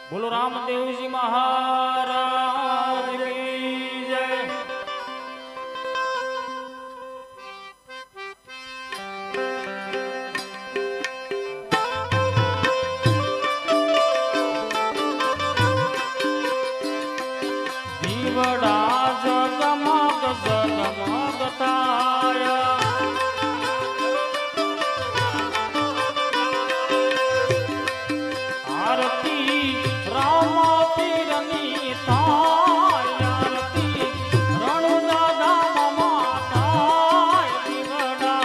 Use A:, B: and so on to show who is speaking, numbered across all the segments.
A: बोलो रामदेव जी महाराज की जय। दीवड़ा जगमग जगमग ताया, आरती राम पीरनी थाय, आरती रणुजा धाम माताय, दीवड़ा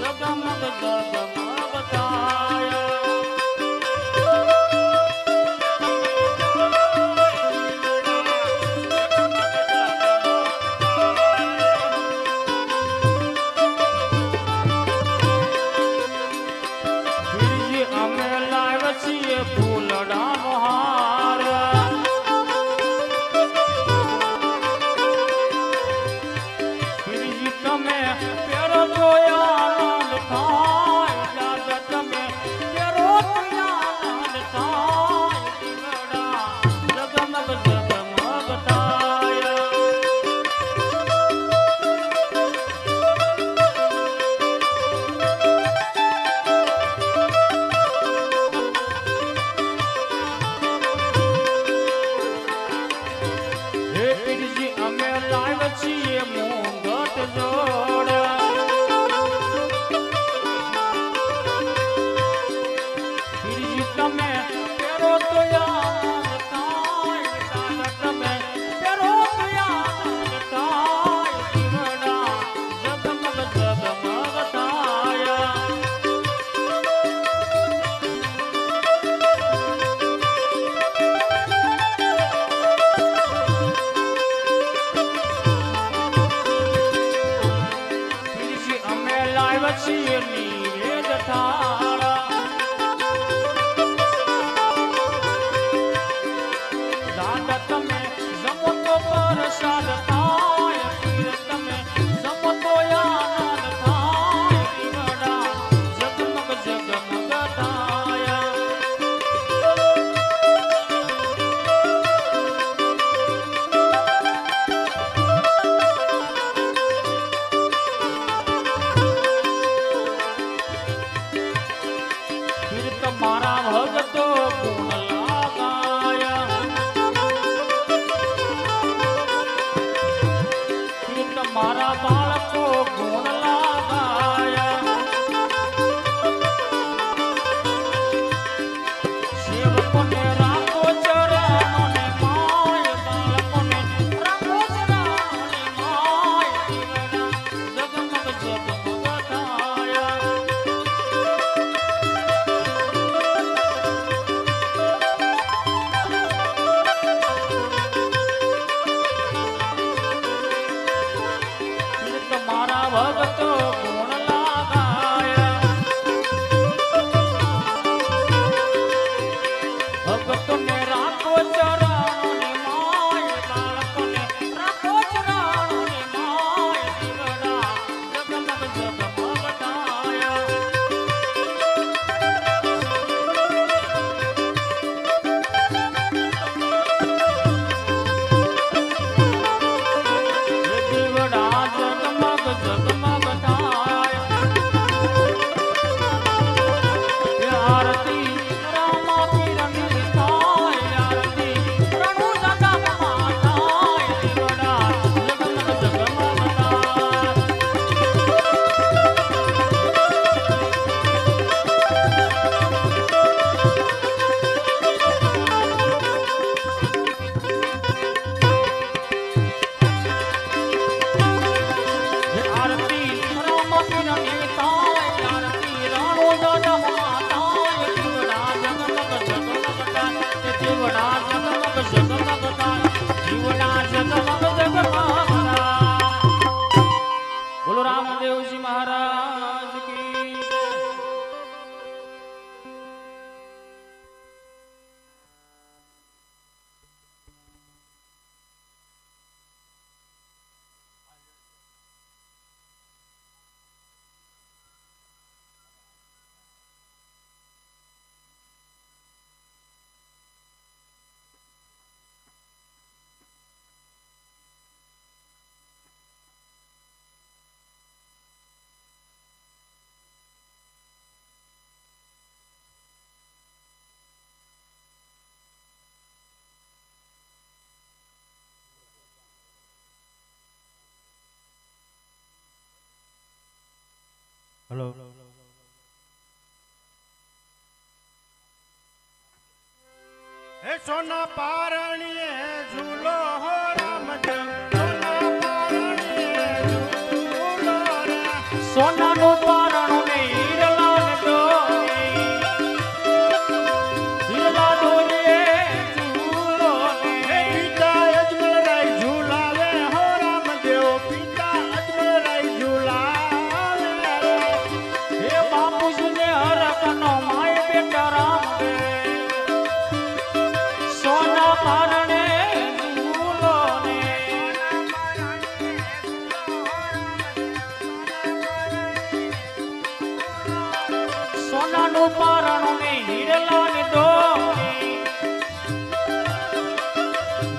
A: जगमग जगमग ताया। બીજી અમે લાવ્યા છીએ ફૂલડાનો હાર, બીજી તમે પહેરો તો આનંદ થાય, દાદા તમે પહેરો તો આનંદ થાય, દીવડા જગમગ જગમગ થાય। હે પીરજી અમે લાવ્યા છીએ મુંગટ જોડ, પીરજી તમે પહેરો તો આનંદ થાય, દાદા તમે પહેરો તો આનંદ થાય, દીવડા જગમગ જગમગ થાય। પીરજી અમે લાવ્યા છીએ નીવેદ થાળા, દાદા તમે જમો તો પ્રસાદ થાય, પીર તમે જમો તો આનંદ થાય, દીવડા જગમગ જગમગ થાય। પીર તમારા ભગતો ગુણ લાગાયા, પીર તમારા બાળકો ગુણ લાગાયા, સેવકોને રાખો ચરણોને માય, બાળકોને રાખો ચરણોને માય, દીવડા જગમગ જગમગ થાય। પીર તમારા ભગતો ગુણ લાગાયા, ભગતોને રાખો ચરણોને માય, બાળકોને રાખો ચરણોને માય, દીવડા જગમગ જગમગ થાય। દીવડા જગમગ જગમગ થાય, આરતી રામ પીરની થાય, આરતી રણુજા ધામ માતાય, દીવડા જગમગ જગમગ થાય। આરતી રામ પીરની થાય, આરતી રણુજા ધામ માતાય, દીવડા જગમગ જગમગ થાય, દીવડા જગમગ જગમગ થાય, દીવડા જગમગ જગમગ થાય। બોલો રામદેવજી મહારાજ કી જય। હલો
B: હે સોના પારણીએ ઝૂલો હો રામદેવ સોના પારણીએ ઝૂલો રે
A: સોનાનું પારણું ને હીરલા ને દોરી હીરલા દોરીએ ઝૂલો
B: હે
A: ને
B: પિતા અજમલ રાય ઝૂલાવે હો રામદેવ પિતા અજમલ રાય ઝૂલાવે
A: હે બાપુજીને હરકનો માય બેટા રામદેવ સોના પારણે ઝૂલો ને સોનાનું પારણું ને હીરલા ને દોરી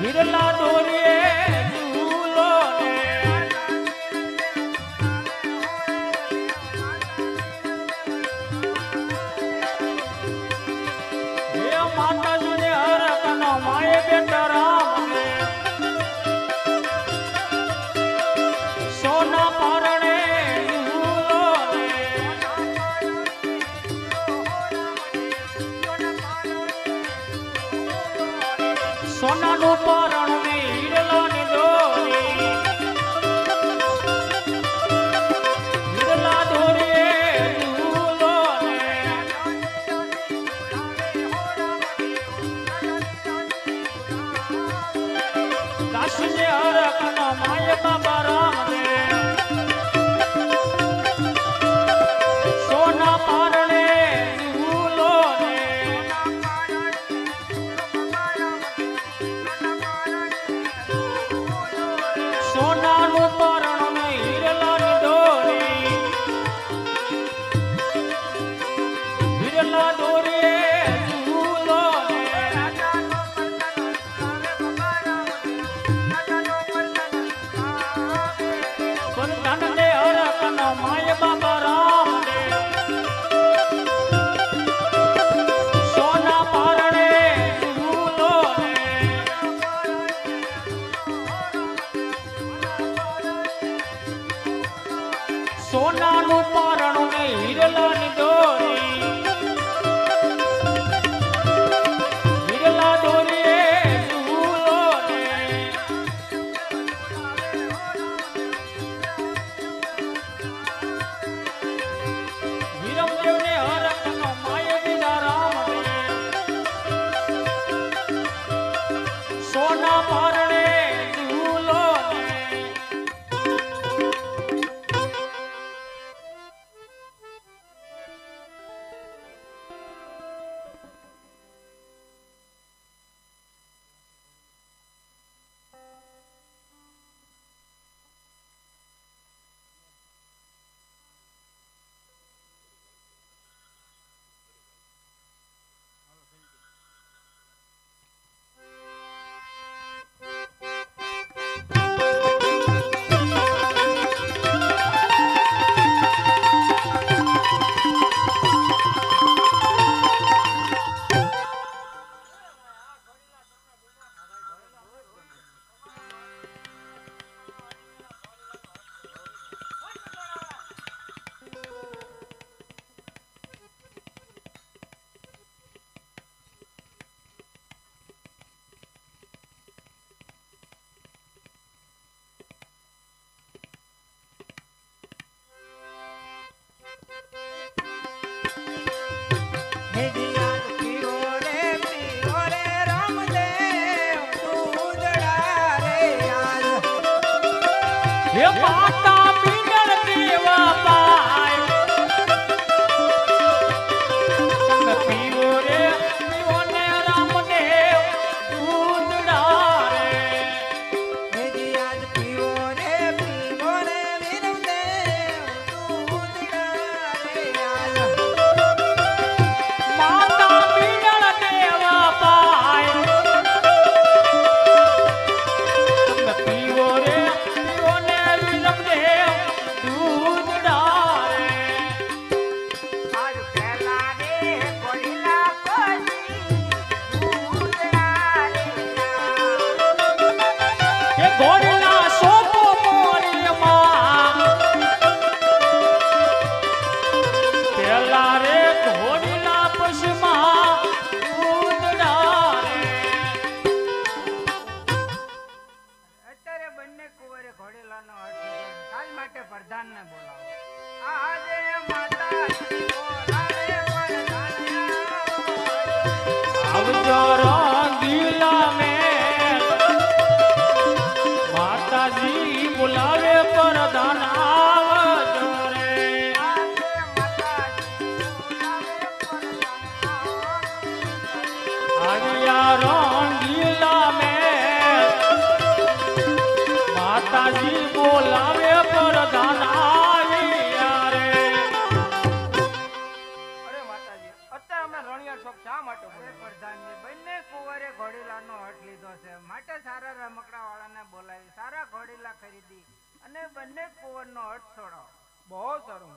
A: હીરલા દોરીએ ઝૂલો ને હે માતાજીને હરકનો માય બેટા રામદેવ સોના પારણે ઝૂલો ને સોનાનું પારણું ને હીરલા ને દોરી હીરલા દોરીએ ઝૂલો ને કાશીને હરકનો માય બાબા રામદેવ સોના પારણે ઝૂલો ને સોનાનું પારણું ને હીરલા ની દોરી હીરલા દોરીએ ઝૂલો ને સંતાનને હરકનો માય બાબા રામદેવ સોના પારણે ઝૂલો ને સોનાનું પારણું ને હીરલા ની દોરી હીરલા દોરીએ ઝૂલો ને વીરમદેવને હરકનો માય બીજા રામદેવ સોના પારણે ઝૂલો ને
C: પ્રધાનને બોલાવો. આજે માતાજી બોલાવે પ્રધાનને આવો.
A: આવજો રંગીલા મેલ માતાજી બોલાવે પ્રધાન આવજો રે
C: આજે માતાજી બોલાવે પ્રધાન
A: આવ્યા રંગીલા મેલ માતાજી બોલાવે પ્રધાન આવ્યા રે
C: અરે માતાજી અત્યારે અમે રણિયા ચોક શા માટે બોલે પ્રધાનજી બંને કુંવરે ઘોડીલાનો હટ લીધો છે માટે સારા રમકડા વાળાને બોલાવી સારા ઘોડીલા ખરીદી અને બંને કુંવરનો હટ છોડાવો. બહુ સારું.